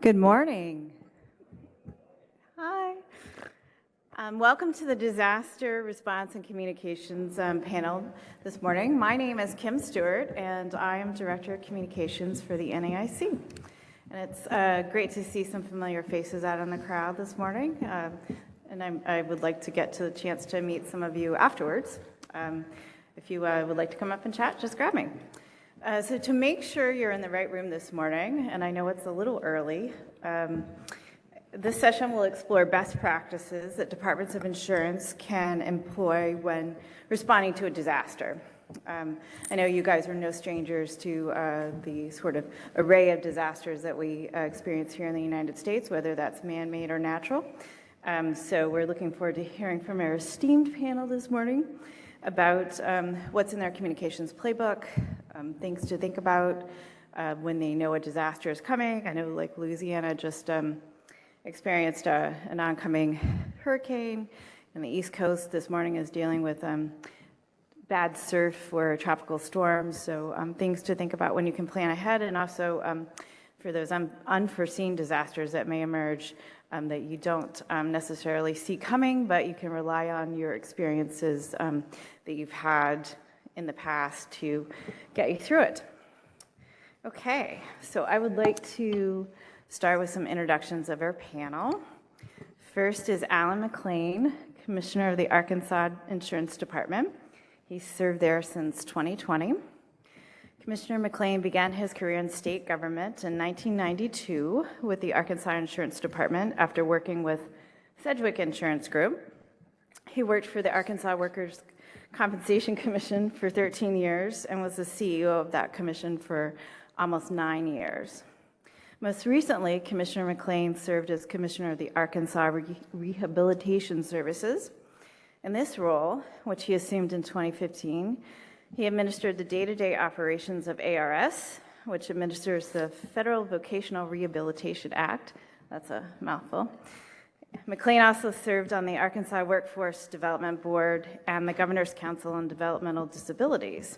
Good morning. Hi. Welcome to the Disaster Response and Communications panel this morning. My name is Kim Stewart, and I am Director of Communications for the NAIC. And it's great to see some familiar faces out in the crowd this morning. And I would like to get to the chance to meet some of you afterwards. If you would like to come up and chat, just grab me. So to make sure you're in the right room this morning, and I know it's a little early, this session will explore best practices that departments of insurance can employ when responding to a disaster. I know you guys are no strangers to the sort of array of disasters that we experience here in the United States, whether that's man-made or natural. So we're looking forward to hearing from our esteemed panel this morning about what's in their communications playbook, things to think about when they know a disaster is coming. I know like Louisiana just experienced an oncoming hurricane, and the East Coast this morning is dealing with bad surf or tropical storms, so things to think about when you can plan ahead, and also for those unforeseen disasters that may emerge that you don't necessarily see coming, but you can rely on your experiences that you've had in the past to get you through it. Okay, so I would like to start with some introductions of our panel. First is Alan McLean, Commissioner of the Arkansas Insurance Department. He's served there since 2020. Commissioner McLean began his career in state government in 1992 with the Arkansas Insurance Department after working with Sedgwick Insurance Group. He worked for the Arkansas Workers' Compensation Commission for 13 years and was the CEO of that commission for almost 9 years. Most recently, Commissioner McLean served as Commissioner of the Arkansas Rehabilitation Services. In this role, which he assumed in 2015, he administered the day-to-day operations of ARS, which administers the Federal Vocational Rehabilitation Act. That's a mouthful. McLean also served on the Arkansas Workforce Development Board and the Governor's Council on Developmental Disabilities.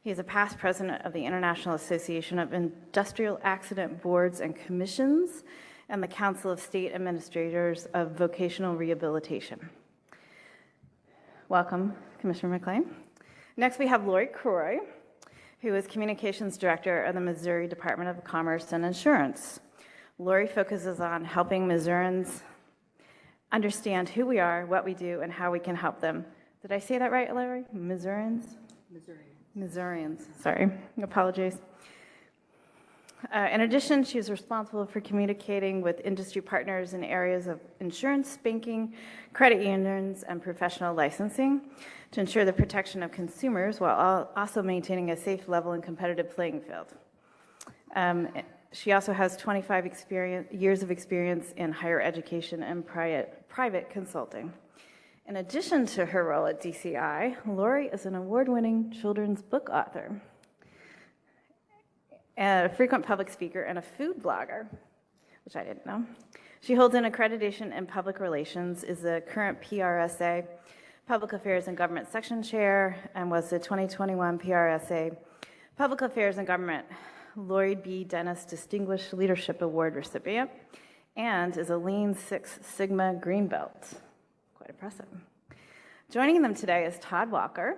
He is a past president of the International Association of Industrial Accident Boards and Commissions and the Council of State Administrators of Vocational Rehabilitation. Welcome, Commissioner McLean. Next, we have Lori Croy, who is Communications Director of the Missouri Department of Commerce and Insurance. Lori focuses on helping Missourians understand who we are, what we do, and how we can help them. Did I say that right, Lori? Missourians? Missourians, sorry, apologies. In addition, she is responsible for communicating with industry partners in areas of insurance, banking, credit unions, and professional licensing to ensure the protection of consumers while also maintaining a safe, level, and competitive playing field. She also has 25 years of experience in higher education and private consulting. In addition to her role at DCI, Lori is an award-winning children's book author, a frequent public speaker, and a food blogger, which I didn't know. She holds an accreditation in public relations, is the current PRSA Public Affairs and Government Section Chair, and was the 2021 PRSA Public Affairs and Government Lloyd B. Dennis Distinguished Leadership Award recipient, and is a Lean Six Sigma Green Belt. Quite impressive. Joining them today is Todd Walker.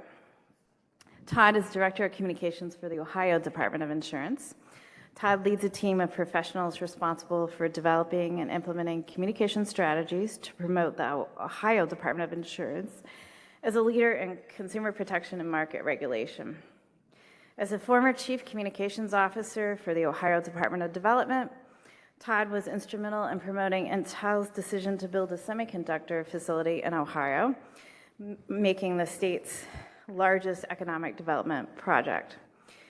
Todd is Director of Communications for the Ohio Department of Insurance. Todd leads a team of professionals responsible for developing and implementing communication strategies to promote the Ohio Department of Insurance as a leader in consumer protection and market regulation. As a former Chief Communications Officer for the Ohio Department of Development, Todd was instrumental in promoting Intel's decision to build a semiconductor facility in Ohio, making the state's largest economic development project.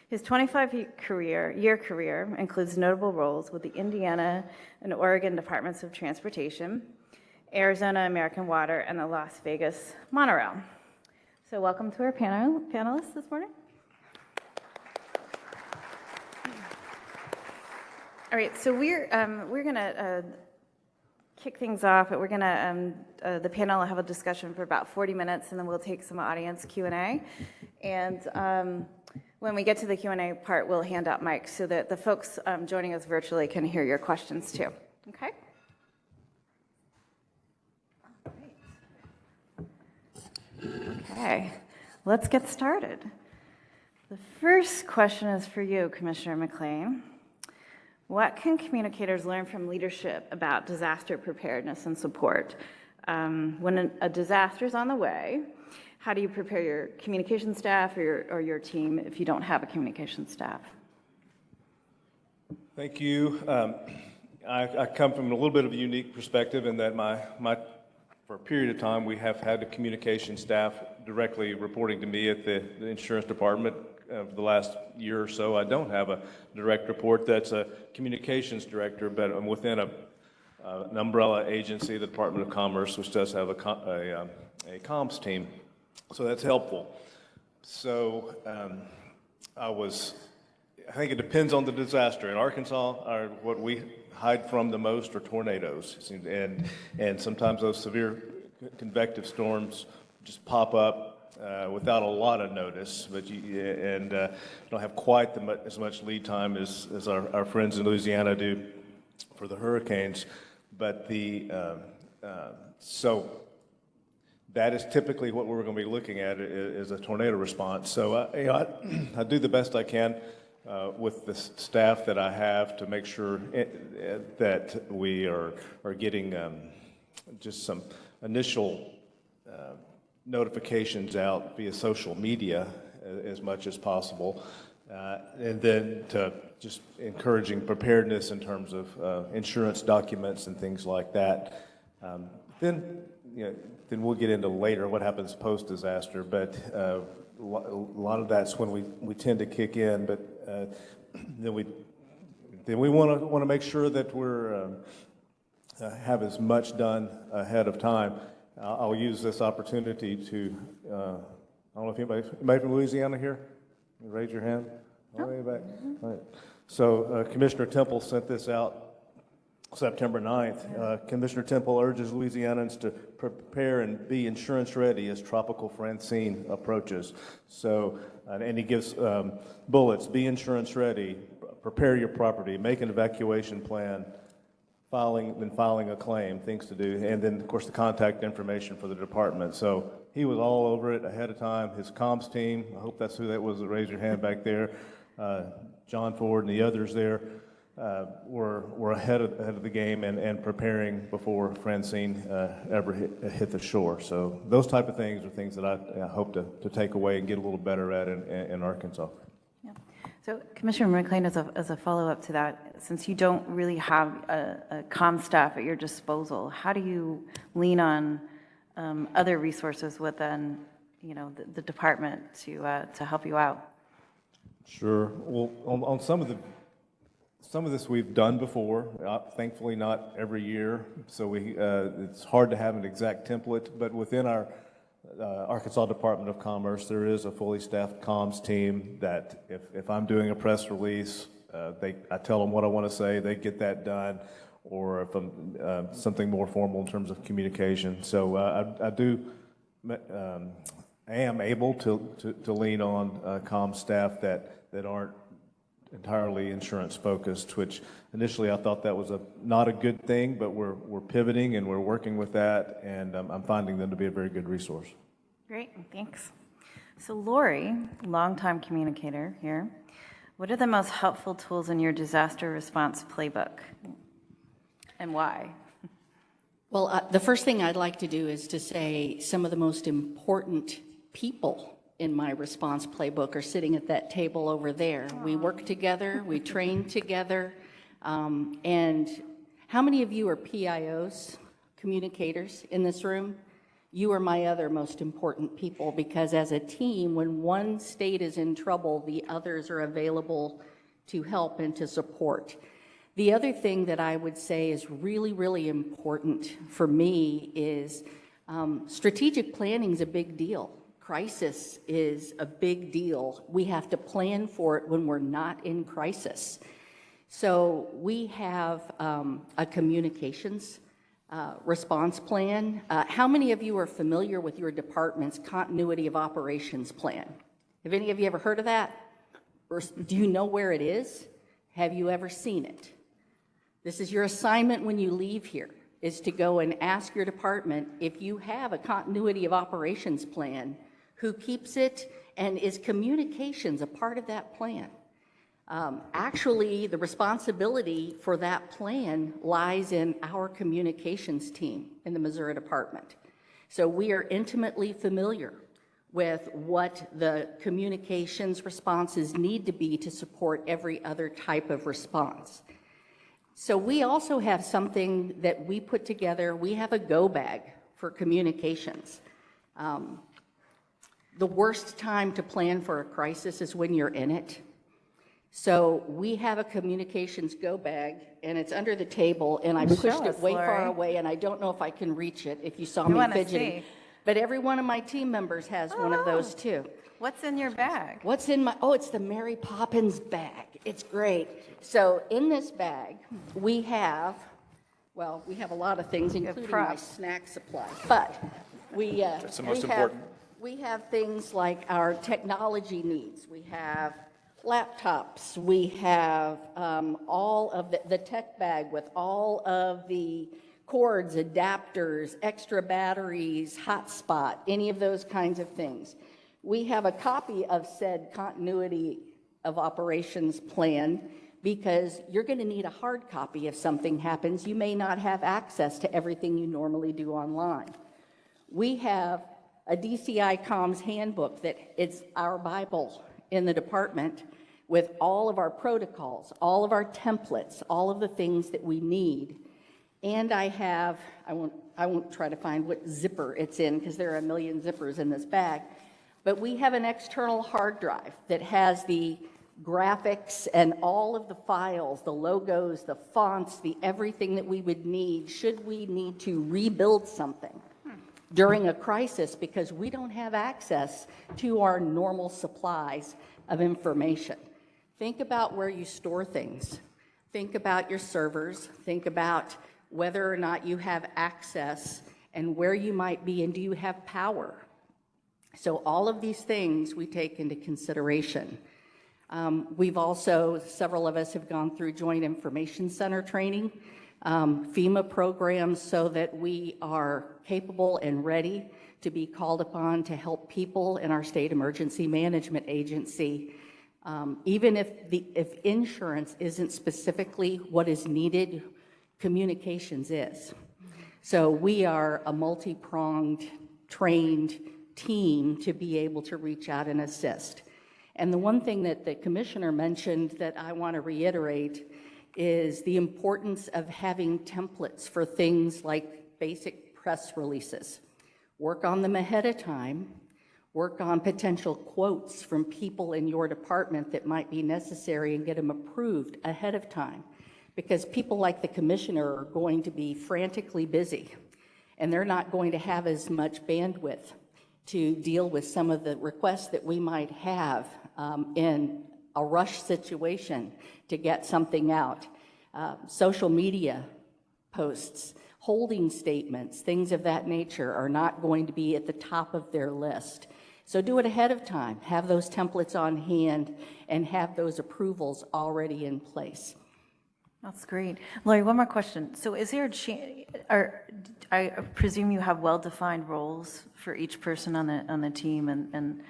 His 25-year career includes notable roles with the Indiana and Oregon Departments of Transportation, Arizona American Water, and the Las Vegas Monorail. So welcome to our panelists this morning. All right, so we're going to kick things off. We're going to the panel will have a discussion for about 40 minutes, and then we'll take some audience Q&A. And when we get to the Q&A part, we'll hand out mics so that the folks joining us virtually can hear your questions too. Okay? Okay, let's get started. The first question is for you, Commissioner McLean. What can communicators learn from leadership about disaster preparedness and support? When a disaster is on the way, how do you prepare your communication staff or your team if you don't have a communication staff? Thank you. I come from a little bit of a unique perspective in that for a period of time, we have had a communication staff directly reporting to me at the insurance department. For the last year or so, I don't have a direct report that's a communications director, but I'm within an umbrella agency, the Department of Commerce, which does have a comms team. So that's helpful. So I think it depends on the disaster. In Arkansas, what we hide from the most are tornadoes. And sometimes those severe convective storms just pop up without a lot of notice, but don't have quite as much lead time as our friends in Louisiana do for the hurricanes. But so that is typically what we're going to be looking at is a tornado response. So I do the best I can with the staff that I have to make sure that we are getting just some initial notifications out via social media as much as possible, and then to just encouraging preparedness in terms of insurance documents and things like that. Then we'll get into later what happens post-disaster, but a lot of that's when we tend to kick in. But then we want to make sure that we're have as much done ahead of time. I'll use this opportunity to, I don't know if anybody from Louisiana here? Raise your hand. All the way back. All right. So Commissioner Temple sent this out September 9th. Commissioner Temple urges Louisianans to prepare and be insurance ready as Tropical Francine approaches. So, and he gives bullets: be insurance ready, prepare your property, make an evacuation plan, filing a claim, things to do, and then, of course, the contact information for the department. So he was all over it ahead of time. His comms team, I hope that's who that was that raised your hand back there, John Ford and the others there, were ahead of the game and preparing before Francine ever hit the shore. So those type of things are things that I hope to take away and get a little better at in Arkansas. Yeah. So Commissioner McLean, as a follow-up to that, since you don't really have a comm staff at your disposal, how do you lean on other resources within the department to help you out? Sure. Well, on some of this we've done before, thankfully not every year, so it's hard to have an exact template, but within our Arkansas Department of Commerce, there is a fully staffed comms team that if I'm doing a press release, I tell them what I want to say, they get that done, or if I'm something more formal in terms of communication. So I am able to lean on comms staff that aren't entirely insurance focused, which initially I thought that was not a good thing, but we're pivoting and we're working with that, and I'm finding them to be a very good resource. Great, thanks. So Lori, longtime communicator here, what are the most helpful tools in your disaster response playbook, and why? Well, the first thing I'd like to do is to say some of the most important people in my response playbook are sitting at that table over there. We work together, we train together, and how many of you are PIOs, communicators in this room? You are my other most important people, because as a team, when one state is in trouble, the others are available to help and to support. The other thing that I would say is really, really important for me is strategic planning is a big deal. Crisis is a big deal. We have to plan for it when we're not in crisis. So we have a communications response plan. How many of you are familiar with your department's continuity of operations plan? Have any of you ever heard of that? Or do you know where it is? Have you ever seen it? This is your assignment when you leave here, is to go and ask your department if you have a continuity of operations plan, who keeps it, and is communications a part of that plan? Actually, the responsibility for that plan lies in our communications team in the Missouri department. So we are intimately familiar with what the communications responses need to be to support every other type of response. So we also have something that we put together. We have a go bag for communications. The worst time to plan for a crisis is when you're in it. So we have a communications go bag, and it's under the table, and I pushed it way far away, and I don't know if I can reach it if you saw me fidgeting. But every one of my team members has one of those too. What's in your bag? What's in my, it's the Mary Poppins bag. It's great. So in this bag, we have a lot of things, including my snack supply. But That's the most important. We have things like our technology needs. We have laptops. We have all of the tech bag with all of the cords, adapters, extra batteries, hotspot, any of those kinds of things. We have a copy of said continuity of operations plan because you're going to need a hard copy if something happens. You may not have access to everything you normally do online. We have a DCI Comms handbook that is our Bible in the department with all of our protocols, all of our templates, all of the things that we need. And I won't try to find what zipper it's in because there are a million zippers in this bag, but we have an external hard drive that has the graphics and all of the files, the logos, the fonts, the everything that we would need should we need to rebuild something during a crisis because we don't have access to our normal supplies of information. Think about where you store things. Think about your servers. Think about whether or not you have access and where you might be and do you have power. So all of these things we take into consideration. We've also, several of us have gone through Joint Information Center training, FEMA programs, so that we are capable and ready to be called upon to help people in our state emergency management agency. Even if insurance isn't specifically what is needed, communications is. So we are a multi-pronged, trained team to be able to reach out and assist. And the one thing that the commissioner mentioned that I want to reiterate is the importance of having templates for things like basic press releases. Work on them ahead of time. Work on potential quotes from people in your department that might be necessary and get them approved ahead of time. Because people like the commissioner are going to be frantically busy, and they're not going to have as much bandwidth to deal with some of the requests that we might have in a rush situation to get something out. Social media posts, holding statements, things of that nature are not going to be at the top of their list. So do it ahead of time. Have those templates on hand and have those approvals already in place. That's great. Lori, one more question. So is there a change, I presume you have well-defined roles for each person on the team and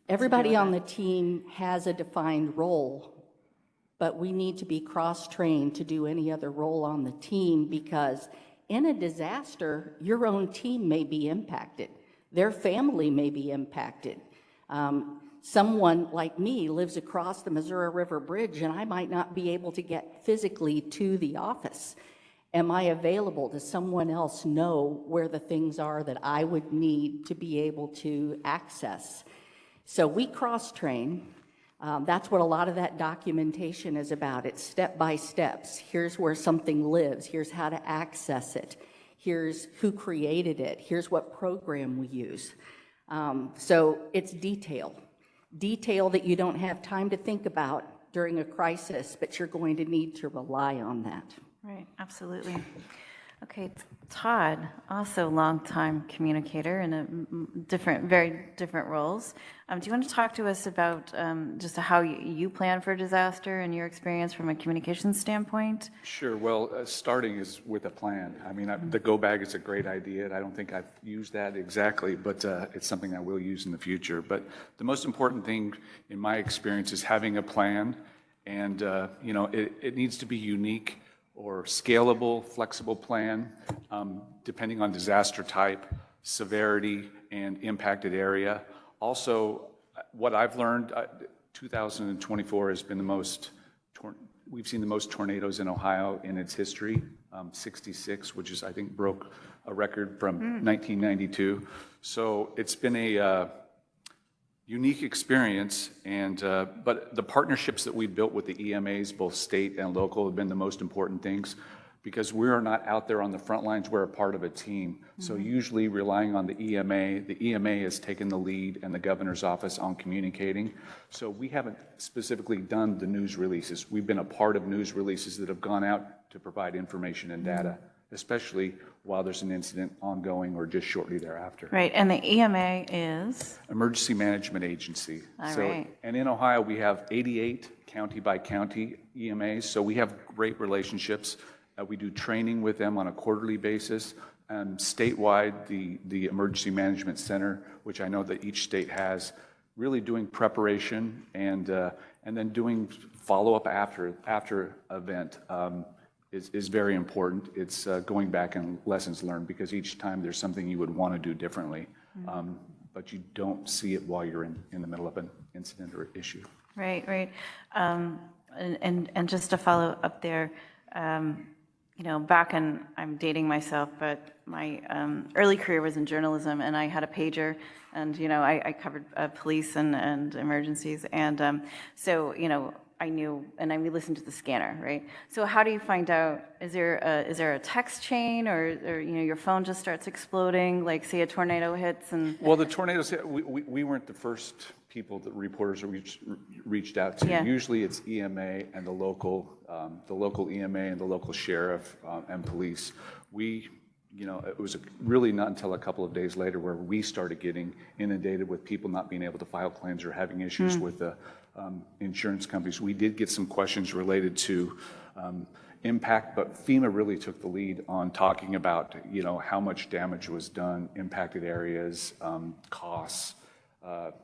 everybody on the team has a defined role, but we need to be cross-trained to do any other role on the team because in a disaster, your own team may be impacted. Their family may be impacted. Someone like me lives across the Missouri River Bridge and I might not be able to get physically to the office. Am I available? Does someone else know where the things are that I would need to be able to access? So we cross-train. That's what a lot of that documentation is about. It's step by steps. Here's where something lives. Here's how to access it. Here's who created it. Here's what program we use. So it's detail. Detail that you don't have time to think about during a crisis, but you're going to need to rely on that. Right, absolutely. Okay, Todd, also longtime communicator in very different roles. Do you want to talk to us about just how you plan for disaster and your experience from a communications standpoint? Sure. Well, starting is with a plan. I mean, the go bag is a great idea, and I don't think I've used that exactly, but it's something I will use in the future. But the most important thing in my experience is having a plan, and it needs to be unique or scalable, flexible plan, depending on disaster type, severity, and impacted area. Also, what I've learned, 2024 has been we've seen the most tornadoes in Ohio in its history, 66, which is, I think, broke a record from 1992. So it's been a unique experience, but the partnerships that we built with the EMAs, both state and local, have been the most important things, because we are not out there on the front lines, we're a part of a team. So usually relying on the EMA has taken the lead and the governor's office on communicating. So we haven't specifically done the news releases. We've been a part of news releases that have gone out to provide information and data, especially while there's an incident ongoing or just shortly thereafter. Right, and the EMA is? Emergency Management Agency. All right. And in Ohio, we have 88 county by county EMAs, so we have great relationships. We do training with them on a quarterly basis. Statewide, the Emergency Management Center, which I know that each state has, really doing preparation and then doing follow-up after event is very important. It's going back and lessons learned, because each time there's something you would want to do differently, but you don't see it while you're in the middle of an incident or issue. Right, right. And just to follow up there, back in, I'm dating myself, but my early career was in journalism, and I had a pager, and, I covered police and emergencies. And so, I knew, and we listened to the scanner, right? So how do you find out, is there a text chain, or your phone just starts exploding, like say a tornado hits and... Well, the tornadoes, we weren't the first people that reporters reached out to. Yeah. Usually it's EMA and the local EMA and the local sheriff and police. It was really not until a couple of days later where we started getting inundated with people not being able to file claims or having issues with the insurance companies. We did get some questions related to impact, but FEMA really took the lead on talking about, how much damage was done, impacted areas, costs.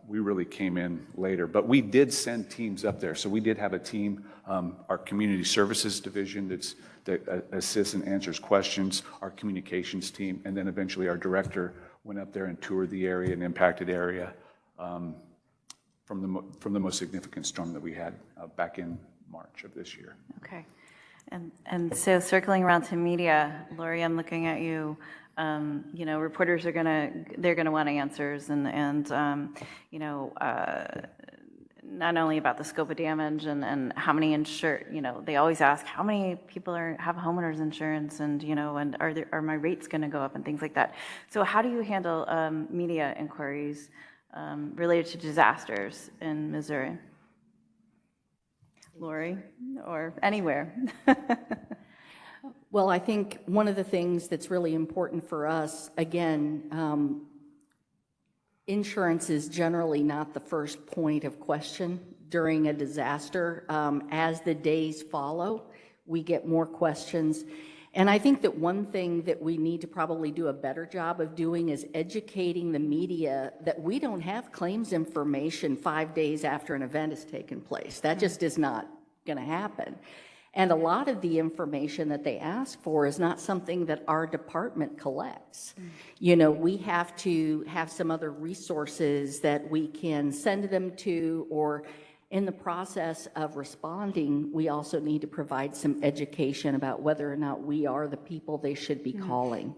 We really came in later, but we did send teams up there. So we did have a team, our community services division that assists and answers questions, our communications team, and then eventually our director went up there and toured the area, an impacted area, from the most significant storm that we had back in March of this year. Okay. And so circling around to media, Lori, I'm looking at you. Reporters they're gonna want answers, and not only about the scope of damage and how many insured. They always ask how many people have homeowners insurance, and and are my rates going to go up and things like that. So how do you handle media inquiries related to disasters in Missouri? Lori, or anywhere? Well, I think one of the things that's really important for us, again, insurance is generally not the first point of question during a disaster. As the days follow, we get more questions. And I think that one thing that we need to probably do a better job of doing is educating the media that we don't have claims information 5 days after an event has taken place. That just is not going to happen. And a lot of the information that they ask for is not something that our department collects. We have to have some other resources that we can send them to, or in the process of responding, we also need to provide some education about whether or not we are the people they should be calling.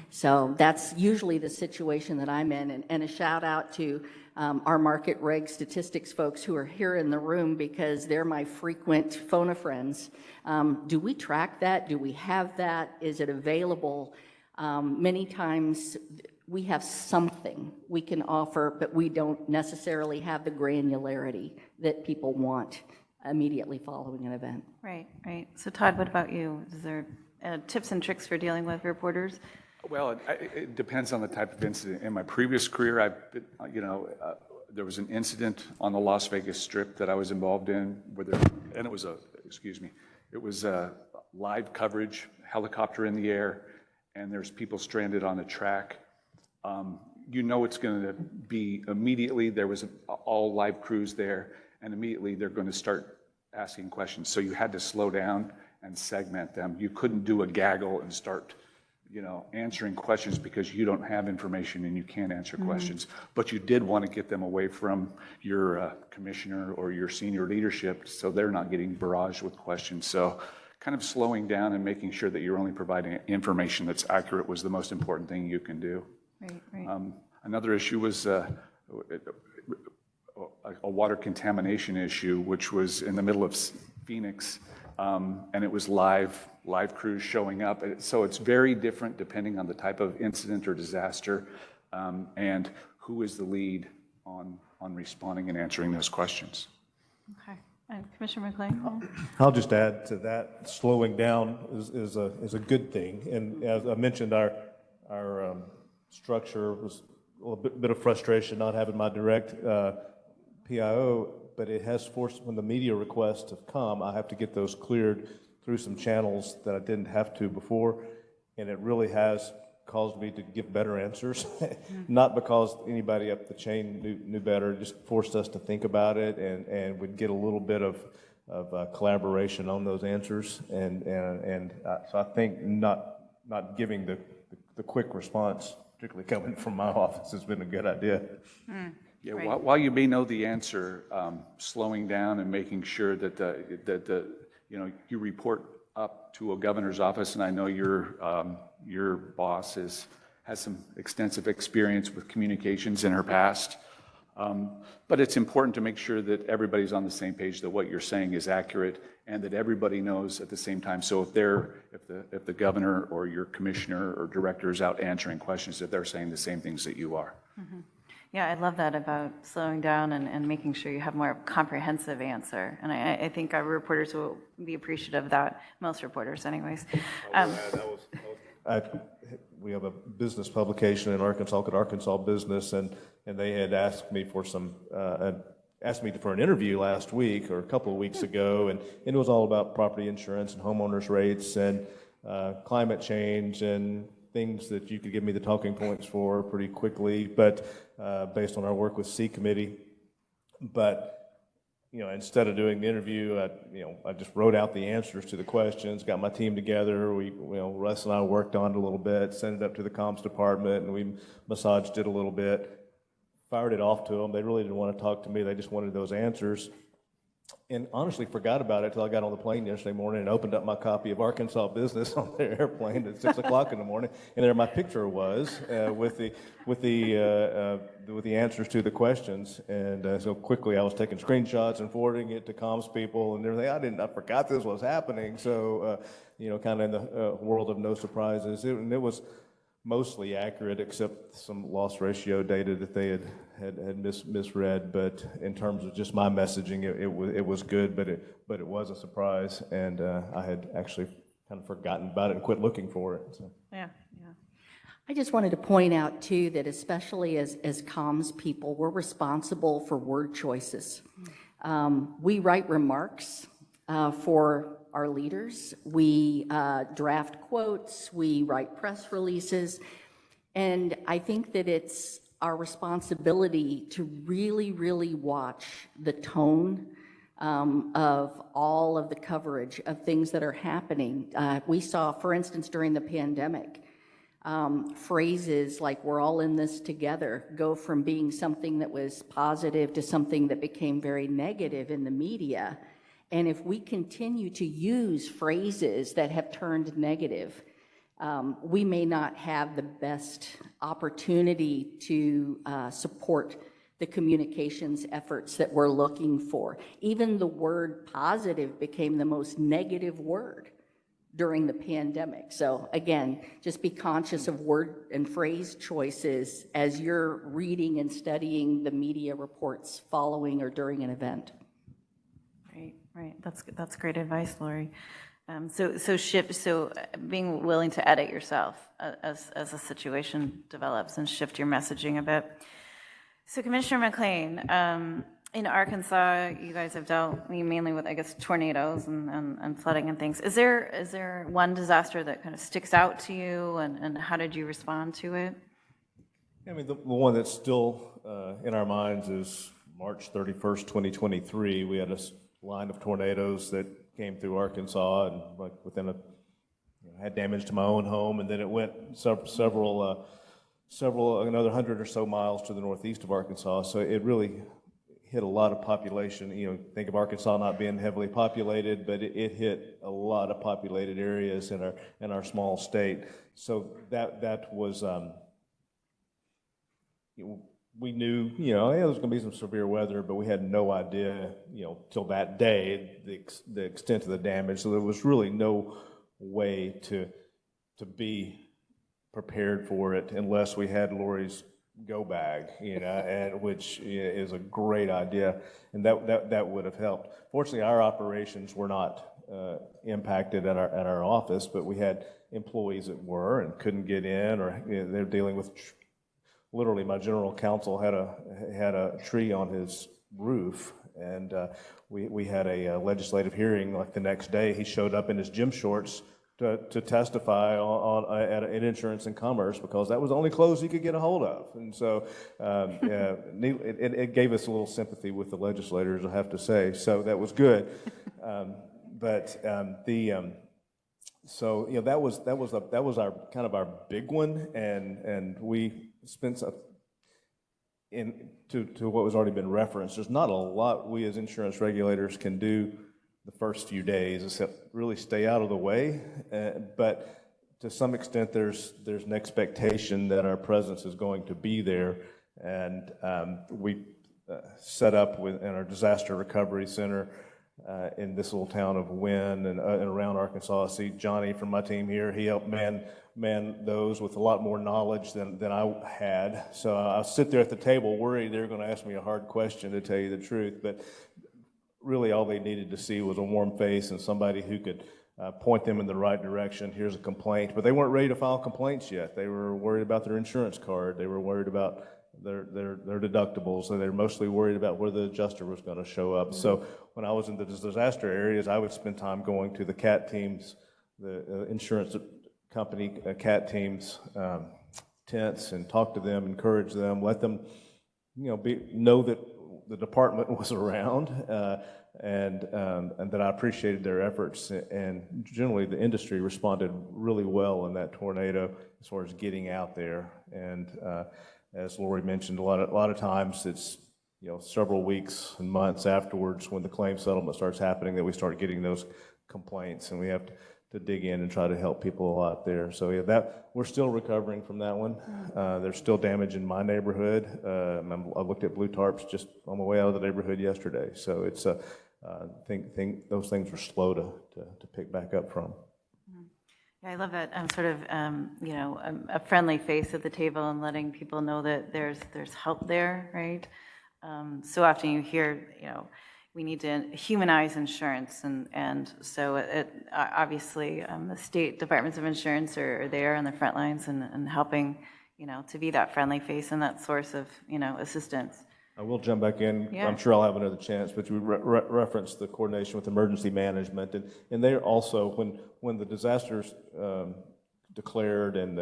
So that's usually the situation that I'm in. And a shout out to our market reg statistics folks who are here in the room, because they're my frequent phone-a-friends. Do we track that? Do we have that? Is it available? Many times we have something we can offer, but we don't necessarily have the granularity that people want immediately following an event. Right, right. So Todd, what about you? tips and tricks for dealing with reporters? Well, it depends on the type of incident. In my previous career, there was an incident on the Las Vegas Strip that I was involved in, and it was a live coverage, helicopter in the air, and there's people stranded on a track. It's going to be immediately, there was all live crews there, and immediately they're going to start asking questions. So you had to slow down and segment them. You couldn't do a gaggle and start answering questions because you don't have information and you can't answer questions. But you did want to get them away from your commissioner or your senior leadership so they're not getting barraged with questions. So kind of slowing down and making sure that you're only providing information that's accurate was the most important thing you can do. Right. Another issue was a water contamination issue, which was in the middle of Phoenix, and it was live crews showing up. So it's very different depending on the type of incident or disaster, and who is the lead on responding and answering those questions. Okay. And Commissioner McLean? I'll just add to that, slowing down is a good thing. And as I mentioned, our structure was a little bit of frustration not having my direct PIO, but it has forced, when the media requests have come, I have to get those cleared through some channels that I didn't have to before, and it really has caused me to give better answers. Not because anybody up the chain knew better, it just forced us to think about it, and we'd get a little bit of collaboration on those answers, so I think not giving the quick response, particularly coming from my office, has been a good idea. Yeah, Right. while you may know the answer, slowing down and making sure that you report up to a governor's office, and I know your boss has some extensive experience with communications in her past. But it's important to make sure that everybody's on the same page, that what you're saying is accurate, and that everybody knows at the same time. So if the governor or your commissioner or director is out answering questions, that they're saying the same things that you are. Mm-hmm. Yeah, I love that about slowing down and making sure you have more comprehensive answer. And I think our reporters will be appreciative of that, most reporters anyways. We have a business publication in Arkansas called Arkansas Business, and they had asked me for an interview last week or a couple of weeks ago, and it was all about property insurance and homeowners rates and climate change and things that you could give me the talking points for pretty quickly, but based on our work with C Committee. But instead of doing the interview, I just wrote out the answers to the questions, got my team together. Russ and I worked on it a little bit, sent it up to the comms department, and we massaged it a little bit, fired it off to them. They really didn't want to talk to me. They just wanted those answers. And honestly forgot about it until I got on the plane yesterday morning and opened up my copy of Arkansas Business on the airplane at 6 o'clock in the morning, and there my picture was with the answers to the questions. And so quickly I was taking screenshots and forwarding it to comms people and everything. I forgot this was happening. So kind of in the world of no surprises, it was mostly accurate, except some loss ratio data that they had misread. But in terms of just my messaging, it was good, but it was a surprise, and I had actually kind of forgotten about it and quit looking for it. So. Yeah. I just wanted to point out, too, that especially as comms people, we're responsible for word choices. We write remarks for our leaders. We draft quotes. We write press releases. And I think that it's our responsibility to really, really watch the tone of all of the coverage of things that are happening. We saw, for instance, during the pandemic, phrases like "we're all in this together" go from being something that was positive to something that became very negative in the media. And if we continue to use phrases that have turned negative, we may not have the best opportunity to support the communications efforts that we're looking for. Even the word positive became the most negative word during the pandemic. So again, just be conscious of word and phrase choices as you're reading and studying the media reports following or during an event. Right. That's great advice, Lori. So being willing to edit yourself as a situation develops and shift your messaging a bit. So Commissioner McLean, in Arkansas, you guys have dealt mainly with, I guess, tornadoes and flooding and things. Is there one disaster that kind of sticks out to you, and how did you respond to it? I mean, the one that's still in our minds is March 31st, 2023. We had a line of tornadoes that came through Arkansas and like within had damage to my own home, and then it went several another 100 or so miles to the northeast of Arkansas. So it really hit a lot of population. You know, think of Arkansas not being heavily populated, but it hit a lot of populated areas in our small state. So that was. We knew, yeah, there was going to be some severe weather, but we had no idea, till that day, the extent of the damage. So there was really no way to be prepared for it unless we had Lori's go bag, and which is a great idea, and that would have helped. Fortunately, our operations were not impacted at our office, but we had employees that were and couldn't get in, or they're dealing with. Literally, my general counsel had a tree on his roof, and we had a legislative hearing like the next day. He showed up in his gym shorts to testify at Insurance and Commerce because that was the only clothes he could get a hold of. And so it gave us a little sympathy with the legislators, I have to say. So that was good. So that was our kind of our big one, and we spent to what was already been referenced. There's not a lot we as insurance regulators can do the first few days except really stay out of the way. But to some extent, there's an expectation that our presence is going to be there, and we set up in our disaster recovery center. In this little town of Wynne and around Arkansas. I see Johnny from my team here. He helped man those with a lot more knowledge than I had. So I sit there at the table worried they're going to ask me a hard question, to tell you the truth. But really all they needed to see was a warm face and somebody who could point them in the right direction. Here's a complaint. But they weren't ready to file complaints yet. They were worried about their insurance card. They were worried about their deductibles, and they're mostly worried about where the adjuster was going to show up. Mm-hmm. So when I was in the disaster areas, I would spend time going to the CAT teams, the insurance company CAT teams tents, and talk to them, encourage them, let them, know that the department was around, and that I appreciated their efforts. And generally, the industry responded really well in that tornado as far as getting out there. And as Lori mentioned, a lot of times it's several weeks and months afterwards when the claim settlement starts happening that we start getting those complaints, and we have to dig in and try to help people a lot there. So that we're still recovering from that one. There's still damage in my neighborhood. I looked at blue tarps just on my way out of the neighborhood yesterday. So it's think those things are slow to pick back up from. Yeah, I love that sort of, a friendly face at the table and letting people know that there's help there, right? So often you hear, we need to humanize insurance, and so obviously the state departments of insurance are there on the front lines and helping, to be that friendly face and that source of, assistance. I will jump back in. Yeah. I'm sure I'll have another chance, but you referenced the coordination with emergency management, and they're also when the disasters declared and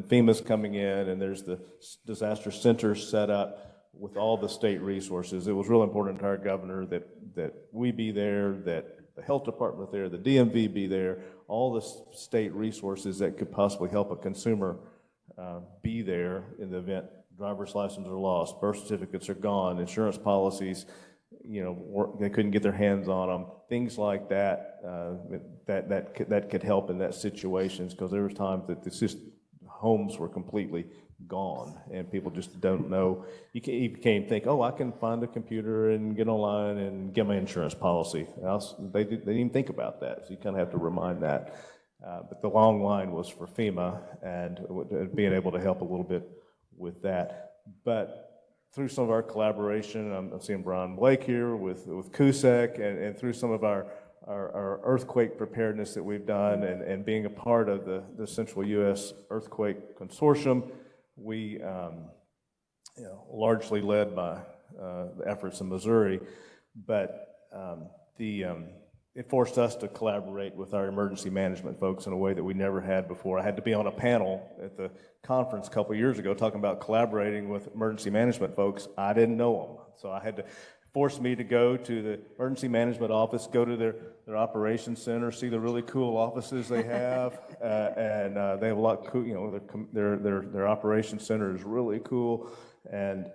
FEMA's coming in, and there's the disaster centers set up with all the state resources. It was real important to our governor that we be there, that the health department there, the DMV be there, all the state resources that could possibly help a consumer be there in the event driver's licenses are lost, birth certificates are gone, insurance policies, they couldn't get their hands on them, things like that. That could help in that situations, because there was times that homes were completely gone and people just don't know. You can't even think, I can find a computer and get online and get my insurance policy. They didn't even think about that, so you kind of have to remind that. But the long line was for FEMA and being able to help a little bit with that. But through some of our collaboration, I'm seeing Brian Blake here with CUSEC, and through some of our our earthquake preparedness that we've done and being a part of the Central U.S. Earthquake Consortium. We, largely led by the efforts in Missouri, but it forced us to collaborate with our emergency management folks in a way that we never had before. I had to be on a panel at the conference a couple of years ago talking about collaborating with emergency management folks. I didn't know them, so I had to force me to go to the emergency management office, go to their operations center, see the really cool offices they have, and they have a lot cool. Their operations center is really cool, and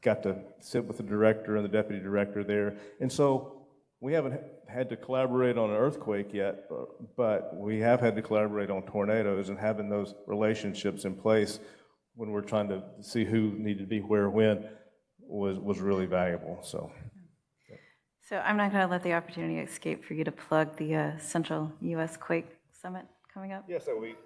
got to sit with the director and the deputy director there. And so we haven't had to collaborate on an earthquake yet, but we have had to collaborate on tornadoes, and having those relationships in place when we're trying to see who needed to be where when was really valuable. So I'm not going to let the opportunity escape for you to plug the Central U.S. Quake Summit coming up. yes, that week.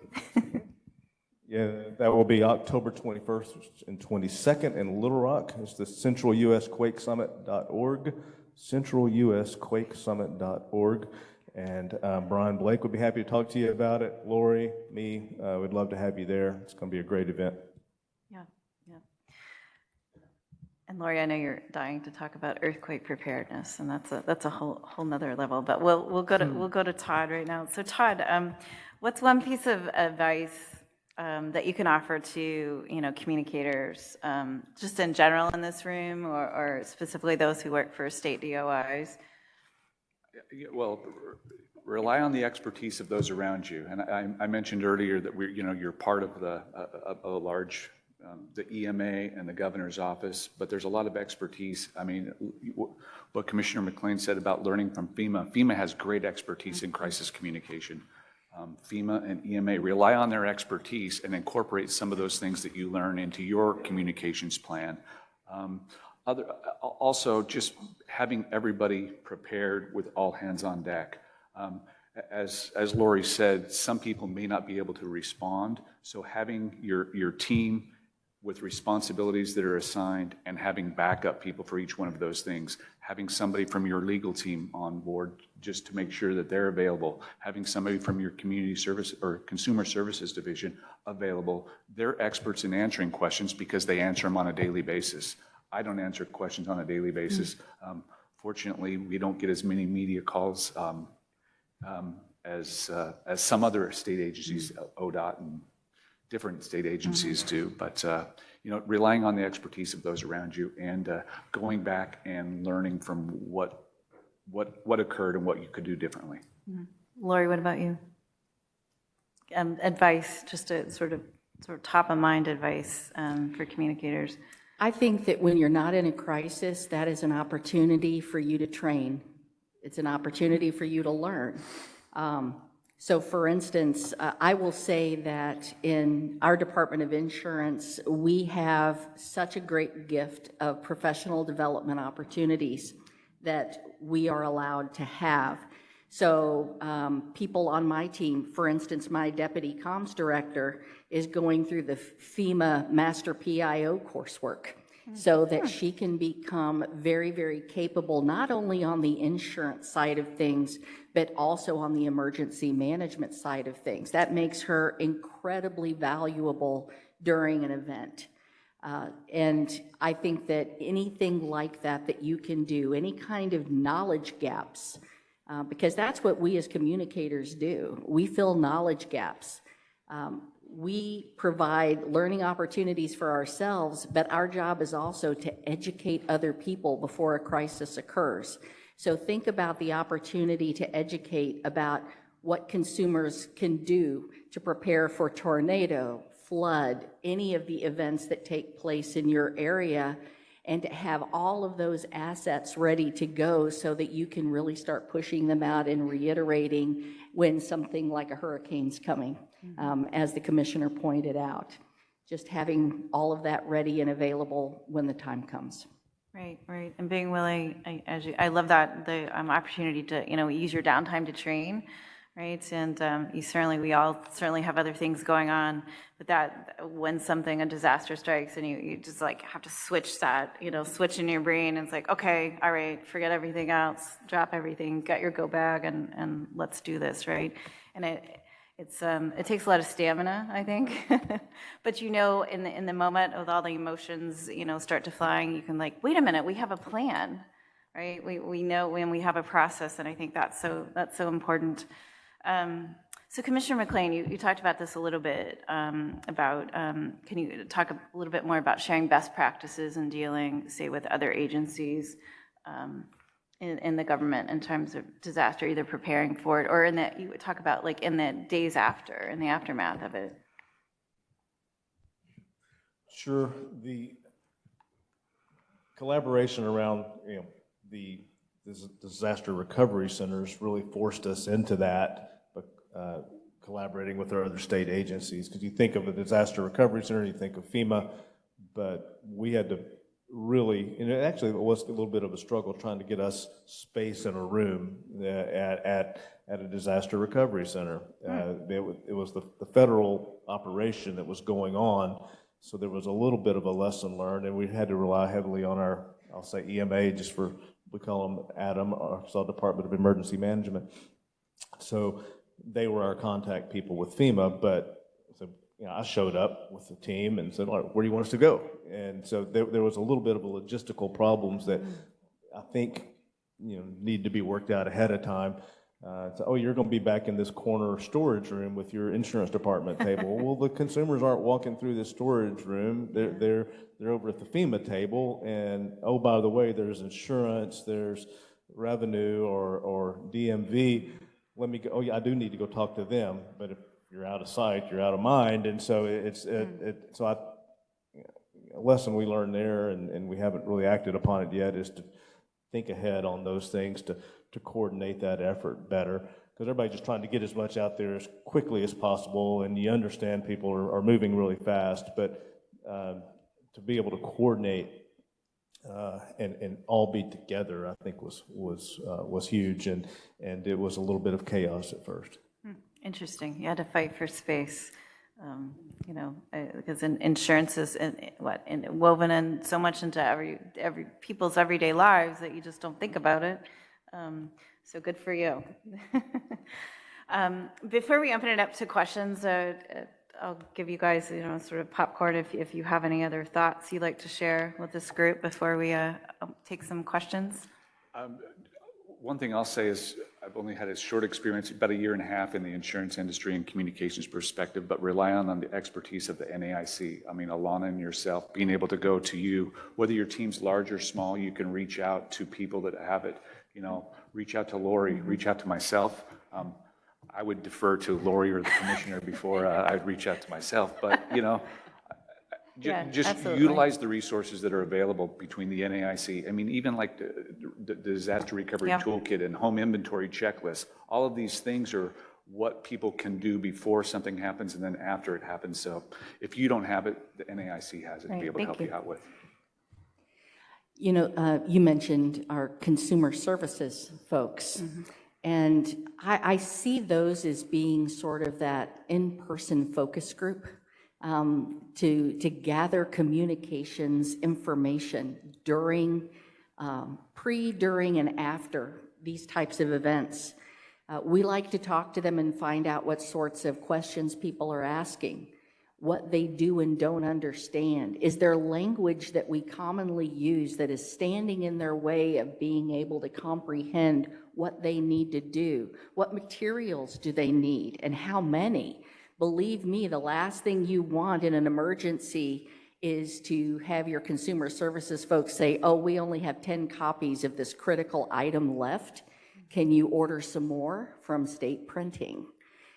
Yeah, that will be October 21st and 22nd in Little Rock. It's the centralusquakesummit.org, centralusquakesummit.org. And Brian Blake would be happy to talk to you about it. Lori, me, we'd love to have you there. It's going to be a great event. Yeah. And Lori, I know you're dying to talk about earthquake preparedness, and that's a whole nother level. But we'll go to Todd right now. So Todd, what's one piece of advice that you can offer to communicators, just in general in this room, or specifically those who work for state DOIs? Well, rely on the expertise of those around you. And I mentioned earlier that you're part of a large, the EMA and the governor's office, but there's a lot of expertise. I mean, what Commissioner McLean said about learning from FEMA. FEMA has great expertise in crisis communication. FEMA and EMA rely on their expertise and incorporate some of those things that you learn into your communications plan. Also, just having everybody prepared with all hands on deck. As Lori said, some people may not be able to respond, so having your team with responsibilities that are assigned and having backup people for each one of those things, having somebody from your legal team on board just to make sure that they're available, having somebody from your community service or consumer services division available. They're experts in answering questions because they answer them on a daily basis. I don't answer questions on a daily basis. Fortunately, we don't get as many media calls as some other state agencies, ODOT and different state agencies do, but relying on the expertise of those around you and going back and learning from what occurred and what you could do differently. Lori, what about you? Advice, just a sort of top of mind advice for communicators. I think that when you're not in a crisis, that is an opportunity for you to train. It's an opportunity for you to learn. So for instance, I will say that in our Department of Insurance, we have such a great gift of professional development opportunities that we are allowed to have. So people on my team, for instance, my deputy comms director is going through the FEMA Master PIO coursework so that she can become very, very capable, not only on the insurance side of things, but also on the emergency management side of things. That makes her incredibly valuable during an event. And I think that anything like that you can do, any kind of knowledge gaps, because that's what we as communicators do. We fill knowledge gaps. We provide learning opportunities for ourselves, but our job is also to educate other people before a crisis occurs. So think about the opportunity to educate about what consumers can do to prepare for tornado, flood, any of the events that take place in your area, and to have all of those assets ready to go so that you can really start pushing them out and reiterating when something like a hurricane's coming, as the commissioner pointed out. Just having all of that ready and available when the time comes. Right, and being willing, I love that, the opportunity to, use your downtime to train. right? And we all certainly have other things going on, but that when a disaster strikes and you just like have to switch that, switch in your brain, and it's like, okay, all right, forget everything else, drop everything, get your go bag, and let's do this, right? And it takes a lot of stamina, I think. But in the moment with all the emotions, start to flying, you can like, wait a minute, we have a plan, right? We know when we have a process, and I think that's so important. So Commissioner McLean, you talked about this a little bit, can you talk a little bit more about sharing best practices and dealing, say, with other agencies in the government in terms of disaster, either preparing for it or you would talk about like in the days after, in the aftermath of it? Sure. The collaboration around, the disaster recovery centers really forced us into that, but collaborating with our other state agencies. Because you think of a disaster recovery center, you think of FEMA, but we had to really, and it actually was a little bit of a struggle trying to get us space in a room at a disaster recovery center. It was the federal operation that was going on, so there was a little bit of a lesson learned, and we had to rely heavily on our, I'll say EMA, just for, we call them ADAM, Arkansas Department of Emergency Management. So they were our contact people with FEMA, but so, I showed up with the team and said, where do you want us to go? And so there was a little bit of a logistical problems that I think, need to be worked out ahead of time. So, you're going to be back in this corner storage room with your insurance department table. Well, the consumers aren't walking through this storage room. They're over at the FEMA table, and by the way, there's insurance, there's revenue or DMV. Let me go. I do need to go talk to them. But if you're out of sight, you're out of mind, and so a lesson we learned there, and we haven't really acted upon it yet, is to think ahead on those things to coordinate that effort better, because everybody's just trying to get as much out there as quickly as possible, and you understand people are moving really fast, but to be able to coordinate and all be together, I think was huge, and it was a little bit of chaos at first. Interesting. You had to fight for space, because insurance is woven in so much into every people's everyday lives that you just don't think about it. So good for you. Before we open it up to questions, I'll give you guys, sort of popcorn if you have any other thoughts you'd like to share with this group before we take some questions. One thing I'll say is I've only had a short experience, about 1.5 years in the insurance industry and communications perspective, but rely on the expertise of the NAIC. I mean, Alana and yourself, being able to go to you, whether your team's large or small, you can reach out to people that have it. Reach out to Lori, reach out to myself. I would defer to Lori or the commissioner before I'd reach out to myself, but just absolutely. utilize the resources that are available between the NAIC. I mean, even like the disaster recovery toolkit and home inventory checklist, all of these things are what people can do before something happens and then after it happens. So if you don't have it, the NAIC has it to be able to help you out with. You mentioned our consumer services folks, and I see those as being sort of that in-person focus group to gather communications information during, during, and after these types of events. We like to talk to them and find out what sorts of questions people are asking, what they do and don't understand. Is there language that we commonly use that is standing in their way of being able to comprehend what they need to do? What materials do they need and how many? Believe me, the last thing you want in an emergency is to have your consumer services folks say, we only have 10 copies of this critical item left. Can you order some more from state printing?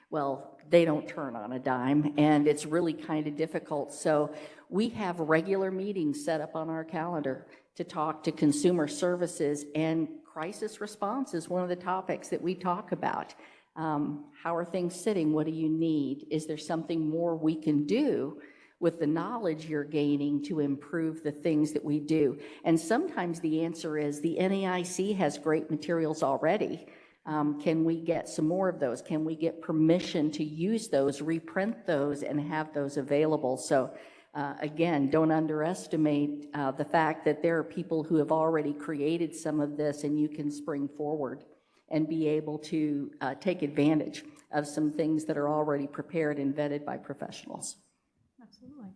Well, they don't turn on a dime, and it's really kind of difficult. So we have regular meetings set up on our calendar to talk to consumer services, and crisis response is one of the topics that we talk about. How are things sitting? What do you need? Is there something more we can do with the knowledge you're gaining to improve the things that we do? And sometimes the answer is the NAIC has great materials already. Can we get some more of those? Can we get permission to use those, reprint those, and have those available? So again, don't underestimate the fact that there are people who have already created some of this, and you can spring forward and be able to take advantage of some things that are already prepared and vetted by professionals. Absolutely.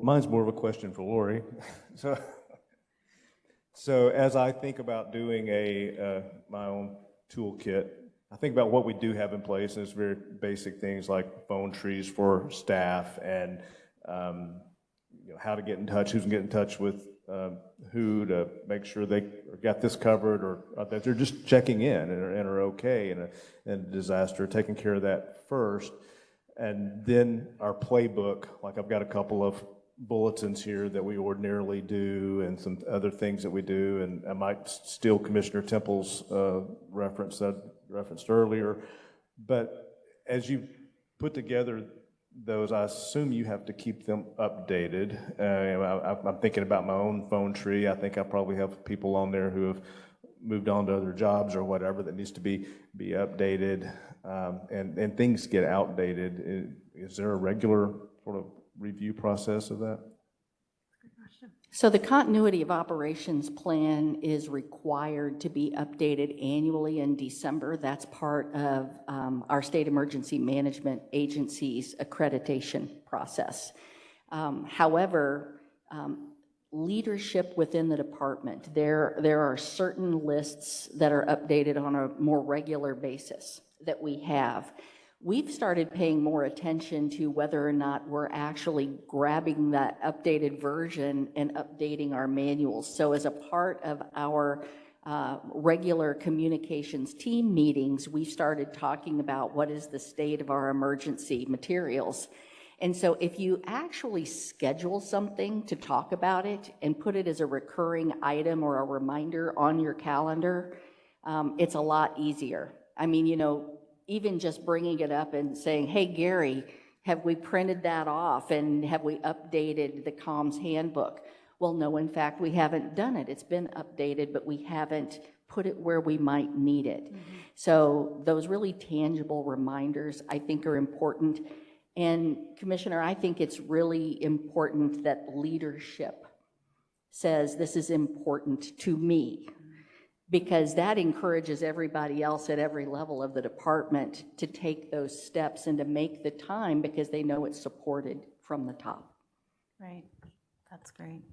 Mine's more of a question for Lori. So as I think about doing my own toolkit, I think about what we do have in place, and it's very basic things like phone trees for staff and how to get in touch, who's going to get in touch with who to make sure they got this covered, or that they're just checking in and are okay in a disaster, taking care of that first. And then our playbook, like I've got a couple of bulletins here that we ordinarily do and some other things that we do, and I might steal Commissioner Temple's reference that referenced earlier. But as you put together those, I assume you have to keep them updated. I'm thinking about my own phone tree. I think I probably have people on there who have moved on to other jobs or whatever that needs to be updated, and things get outdated. Is there a regular sort of review process of that? So the continuity of operations plan is required to be updated annually in December. That's part of our State Emergency Management Agency's accreditation process. However, leadership within the department, there are certain lists that are updated on a more regular basis that we have. We've started paying more attention to whether or not we're actually grabbing that updated version and updating our manuals. So as a part of our regular communications team meetings, we started talking about what is the state of our emergency materials. And so if you actually schedule something to talk about it and put it as a recurring item or a reminder on your calendar, it's a lot easier. I mean, even just bringing it up and saying, hey, Gary, have we printed that off and have we updated the comms handbook? Well, no, in fact, we haven't done it. It's been updated, but we haven't put it where we might need it. Mm-hmm. So those really tangible reminders, I think, are important. And Commissioner, I think it's really important that leadership says this is important to me, because that encourages everybody else at every level of the department to take those steps and to make the time, because they know it's supported from the top. Right, that's great.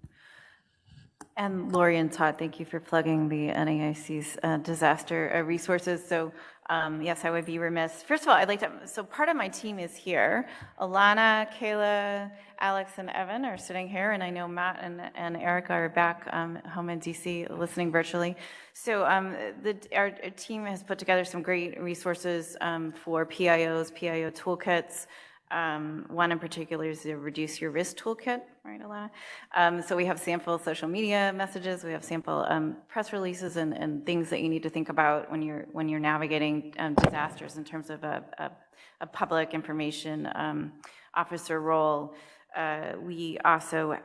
And Lori and Todd, thank you for plugging the NAIC's disaster resources. So yes, I would be remiss. First of all, so part of my team is here. Alana, Kayla, Alex, and Evan are sitting here, and I know Matt and Erica are back home in DC listening virtually. So our team has put together some great resources for PIOs, PIO toolkits. One in particular is the Reduce Your Risk Toolkit, right, Alana? So we have sample social media messages, we have sample press releases and things that you need to think about when you're navigating disasters in terms of a public information officer role. We also,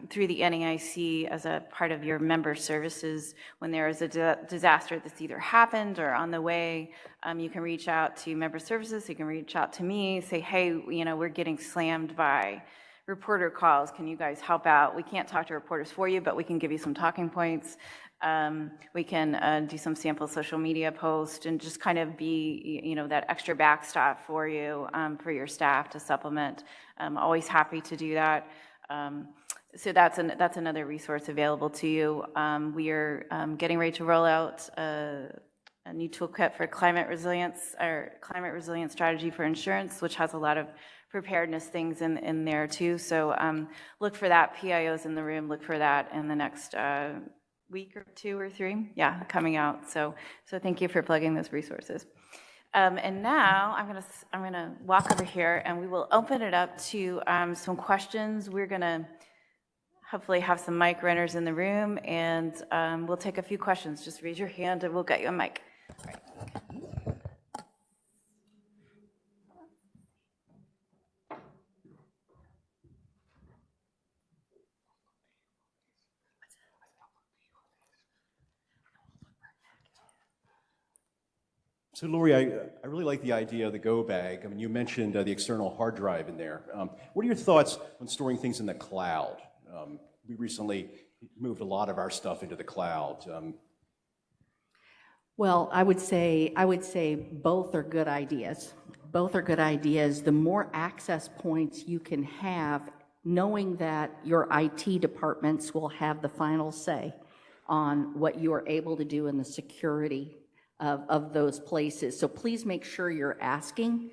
through the NAIC, as a part of your member services, when there is a disaster that's either happened or on the way, you can reach out to member services, you can reach out to me, say, hey, we're getting slammed by reporter calls, can you guys help out? We can't talk to reporters for you, but we can give you some talking points. We can do some sample social media posts and just kind of be, that extra backstop for you, for your staff to supplement. I'm always happy to do that. So that's another resource available to you. We are getting ready to roll out a new toolkit for climate resilience, or climate resilience strategy for insurance, which has a lot of preparedness things in there too. So look for that. PIOs in the room, look for that in the next week or 2 or 3, coming out. So thank you for plugging those resources. And now I'm gonna walk over here, and we will open it up to some questions. We're gonna hopefully have some mic runners in the room, and we'll take a few questions. Just raise your hand, and we'll get you a mic. All right. So Lori, I really like the idea of the go bag. I mean, you mentioned the external hard drive in there. What are your thoughts on storing things in the cloud? We recently moved a lot of our stuff into the cloud. Well, I would say both are good ideas. Both are good ideas. The more access points you can have, knowing that your IT departments will have the final say on what you are able to do in the security of those places. So please make sure you're asking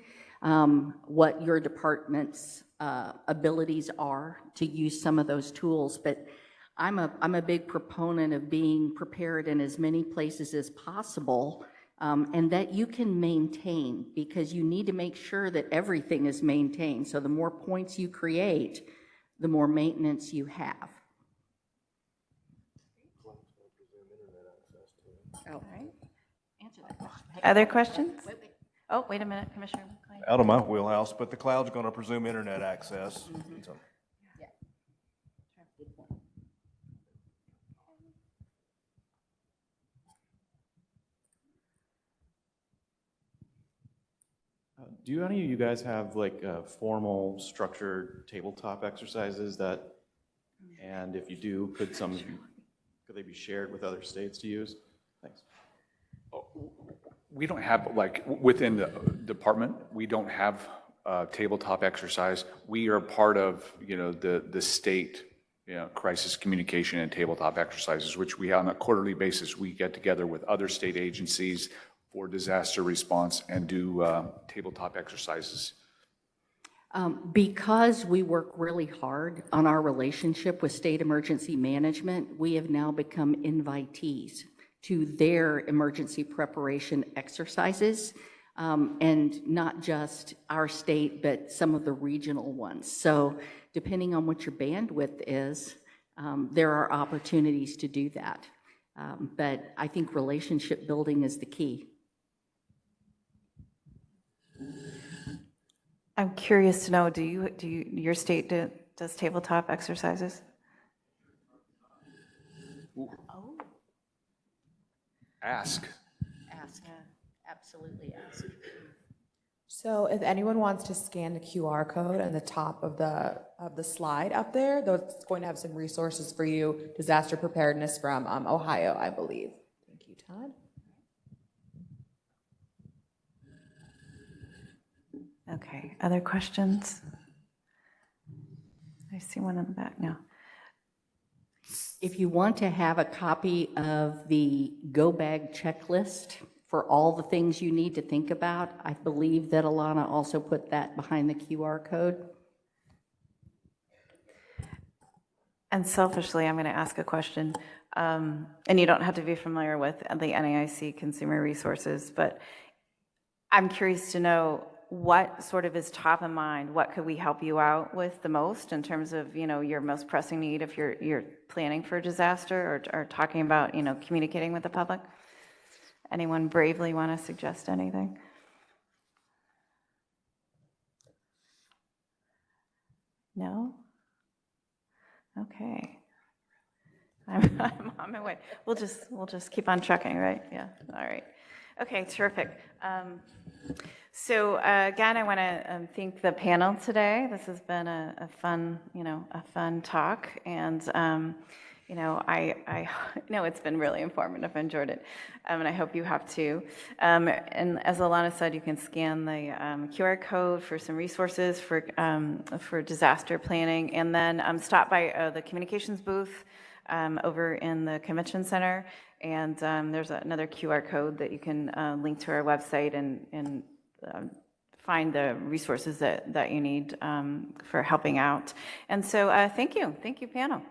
what your department's abilities are to use some of those tools. But I'm a big proponent of being prepared in as many places as possible, and that you can maintain, because you need to make sure that everything is maintained. So the more points you create, the more maintenance you have. All right. Answer that question. Other questions? Oh, wait a minute, Commissioner McLean. Out of my wheelhouse, but the cloud's going to presume internet access. So- Do any of you guys have like formal structured tabletop exercises that, and if you do, could they be shared with other states to use? Thanks. We don't have, like, within the department, we don't have tabletop exercise. We are part of, the state, crisis communication and tabletop exercises, which we have on a quarterly basis. We get together with other state agencies for disaster response and do tabletop exercises. Because we work really hard on our relationship with state emergency management, we have now become invitees to their emergency preparation exercises, and not just our state, but some of the regional ones. So depending on what your bandwidth is, there are opportunities to do that. But I think relationship building is the key. I'm curious to know, your state does tabletop exercises? Ask. Ask, absolutely ask. So if anyone wants to scan the QR code on the top of the slide up there, that's going to have some resources for you. Disaster preparedness from Ohio, I believe. Thank you, Todd. Okay, other questions? I see one in the back now. If you want to have a copy of the Go Bag checklist for all the things you need to think about, I believe that Alana also put that behind the QR code. And selfishly, I'm going to ask a question, and you don't have to be familiar with the NAIC Consumer Resources, but I'm curious to know what sort of is top of mind. What could we help you out with the most in terms of, your most pressing need if you're planning for a disaster or talking about, communicating with the public? Anyone bravely want to suggest anything? No? Okay. I'm on my way. We'll just keep on trucking, right? Yeah. All right. Okay. Terrific. So again, I want to thank the panel today. This has been a fun, a fun talk, and I know it's been really informative. I enjoyed it, and I hope you have too. And as Alana said, you can scan the QR code for some resources for disaster planning, and then stop by the communications booth over in the convention center, and there's another QR code that you can link to our website and find the resources that you need for helping out. And so thank you panel.